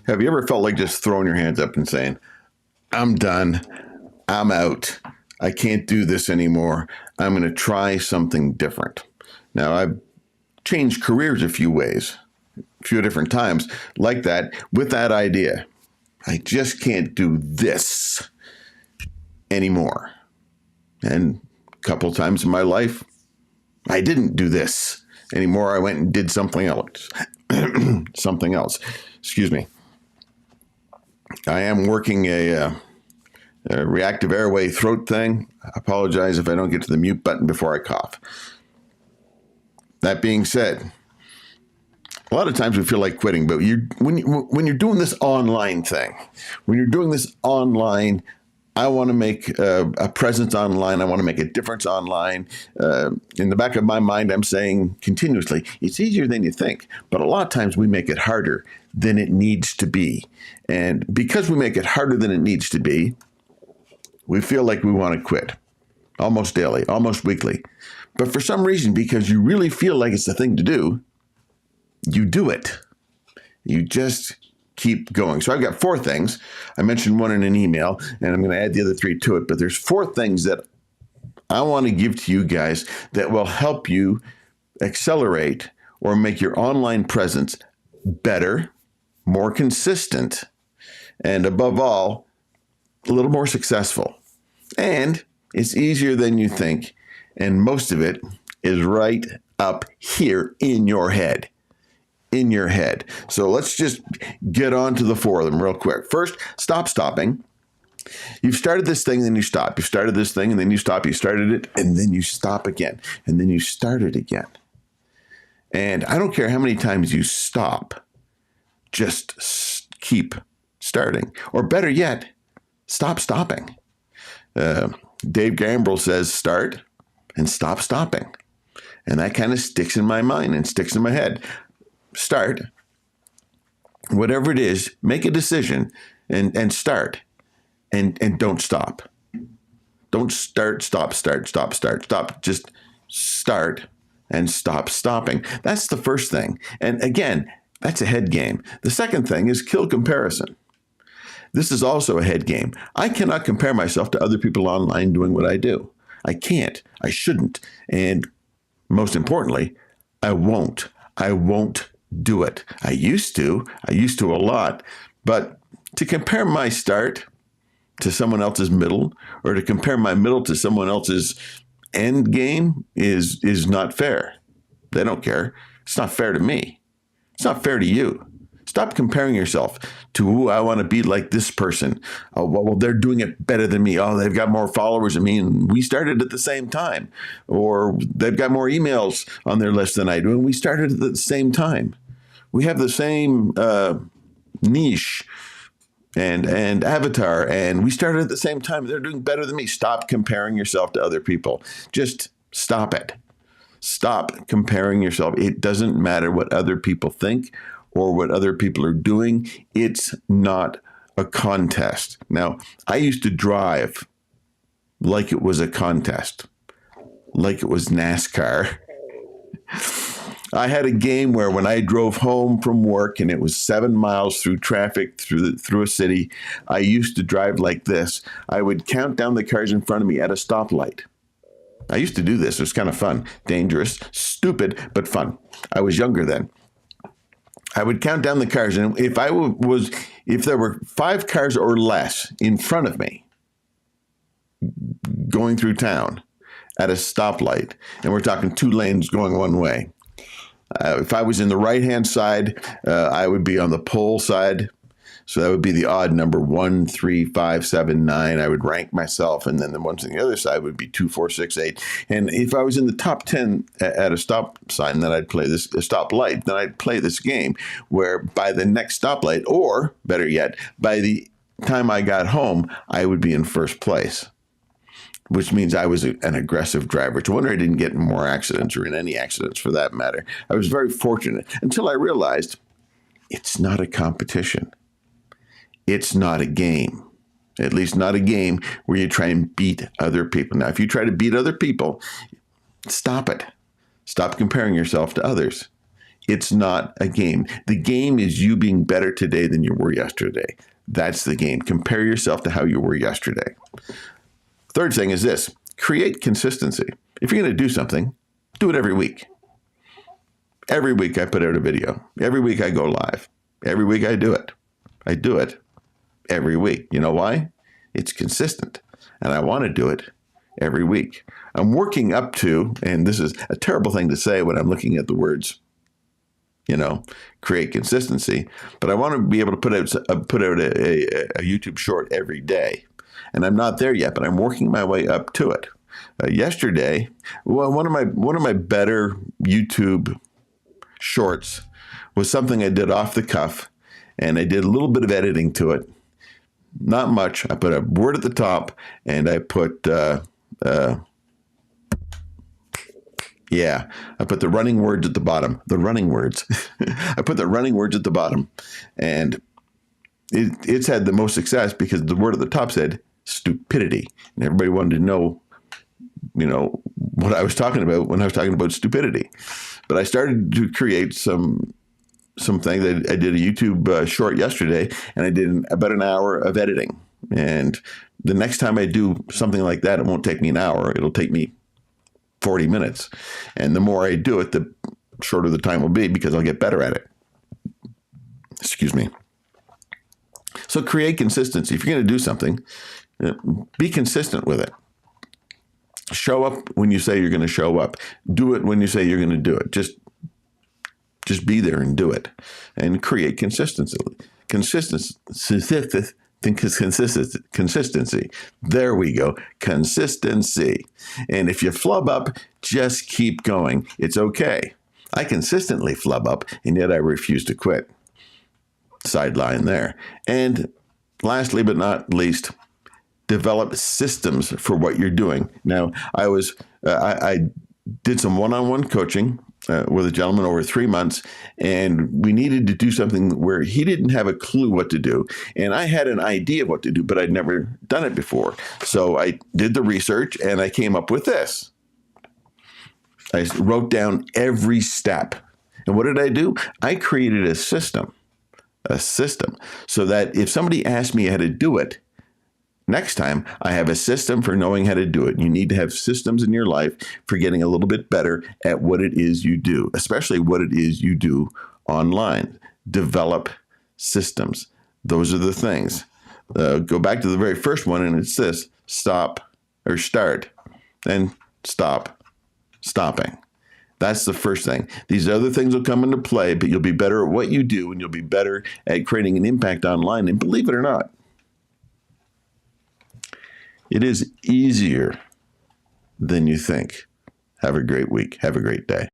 Have you ever felt like just throwing your hands up and saying, I'm done, I'm out, I can't do this anymore, I'm going to try something different? Now, I've changed careers a few different times like that, with that idea. I just can't do this anymore. And a couple times in my life, I didn't do this anymore. I went and did something else. Something else. Excuse me. I am working a reactive airway throat thing. I apologize if I don't get to the mute button before I cough. That being said, a lot of times we feel like quitting, but when you're doing this online thing, when you're doing this online, I want to make a presence online. I want to make a difference online. In the back of my mind, I'm saying continuously, it's easier than you think. But a lot of times we make it harder than it needs to be. And because we make it harder than it needs to be, we feel like we want to quit almost daily, almost weekly. But for some reason, because you really feel like it's the thing to do, you do it. You just keep going. So I've got 4 things. I mentioned one in an email, and I'm going to add the other 3 to it. But there's 4 things that I want to give to you guys that will help you accelerate or make your online presence better, more consistent, and above all, a little more successful. And it's easier than you think. And most of it is right up here in your head. In your head. So let's just get on to the 4 of them real quick. First, stop stopping. You've started this thing, then you stop. You started this thing, and then you stop. You started it, and then you stop again. And then you start it again. And I don't care how many times you stop. Just keep starting. Or better yet, stop stopping. Dave Gambrell says start and stop stopping. And that kind of sticks in my mind and sticks in my head. Start. Whatever it is, make a decision and start. And don't stop. Don't start, stop, start, stop, start, stop. Just start and stop stopping. That's the first thing. And again, that's a head game. The second thing is kill comparison. This is also a head game. I cannot compare myself to other people online doing what I do. I can't. I shouldn't. And most importantly, I won't. I won't do it. I used to a lot. But to compare my start to someone else's middle, or to compare my middle to someone else's end game is not fair. They don't care. It's not fair to me. It's not fair to you. Stop comparing yourself to, ooh, I want to be like this person. Oh, well, they're doing it better than me. Oh, they've got more followers than me, and we started at the same time. Or they've got more emails on their list than I do, and we started at the same time. We have the same niche and avatar, and we started at the same time. They're doing better than me. Stop comparing yourself to other people. Just stop it. Stop comparing yourself. It doesn't matter what other people think or what other people are doing. It's not a contest. Now, I used to drive like it was a contest, like it was NASCAR. I had a game where when I drove home from work and it was 7 miles through traffic through a city, I used to drive like this. I would count down the cars in front of me at a stoplight. I used to do this. It was kind of fun, dangerous, stupid, but fun. I was younger then. I would count down the cars, and if there were 5 cars or less in front of me going through town at a stoplight, and we're talking 2 lanes going one way. If I was in the right-hand side, I would be on the pole side. So that would be the odd number 1, 3, 5, 7, 9. I would rank myself, and then the ones on the other side would be 2, 4, 6, 8. And if I was in the top 10 at a stop sign, then I'd play a stoplight. Then I'd play this game where by the next stoplight, or better yet, by the time I got home, I would be in first place, which means I was an aggressive driver. It's a wonder I didn't get in more accidents, or in any accidents for that matter. I was very fortunate until I realized it's not a competition. It's not a game, at least not a game where you try and beat other people. Now, if you try to beat other people, stop it. Stop comparing yourself to others. It's not a game. The game is you being better today than you were yesterday. That's the game. Compare yourself to how you were yesterday. Third thing is this: create consistency. If you're going to do something, do it every week. Every week I put out a video. Every week I go live. Every week I do it. I do it every week. You know why? It's consistent. And I want to do it every week. I'm working up to, and this is a terrible thing to say when I'm looking at the words, create consistency, but I want to be able to put out a YouTube short every day. And I'm not there yet, but I'm working my way up to it. Yesterday, one of my better YouTube shorts was something I did off the cuff, and I did a little bit of editing to it. Not much. I put a word at the top, and I put I put the running words at the bottom. The running words. I put the running words at the bottom, and it's had the most success because the word at the top said stupidity, and everybody wanted to know, what I was talking about when I was talking about stupidity. But I started to create something that I did a YouTube short yesterday, and I did about an hour of editing. And the next time I do something like that, it won't take me an hour. It'll take me 40 minutes. And the more I do it, the shorter the time will be because I'll get better at it. Excuse me. So create consistency. If you're going to do something, be consistent with it. Show up when you say you're going to show up. Do it when you say you're going to do it. Just be there and do it, and create consistency. Consistency. There we go. Consistency. And if you flub up, just keep going. It's okay. I consistently flub up, and yet I refuse to quit. Sideline there. And lastly, but not least, develop systems for what you're doing. Now, I did some one-on-one coaching with a gentleman over 3 months, and we needed to do something where he didn't have a clue what to do. And I had an idea of what to do, but I'd never done it before. So I did the research, and I came up with this. I wrote down every step. And what did I do? I created a system, so that if somebody asked me how to do it, next time, I have a system for knowing how to do it. You need to have systems in your life for getting a little bit better at what it is you do, especially what it is you do online. Develop systems. Those are the things. Go back to the very first one, and it's this: start, then stopping. That's the first thing. These other things will come into play, but you'll be better at what you do, and you'll be better at creating an impact online. And believe it or not, it is easier than you think. Have a great week. Have a great day.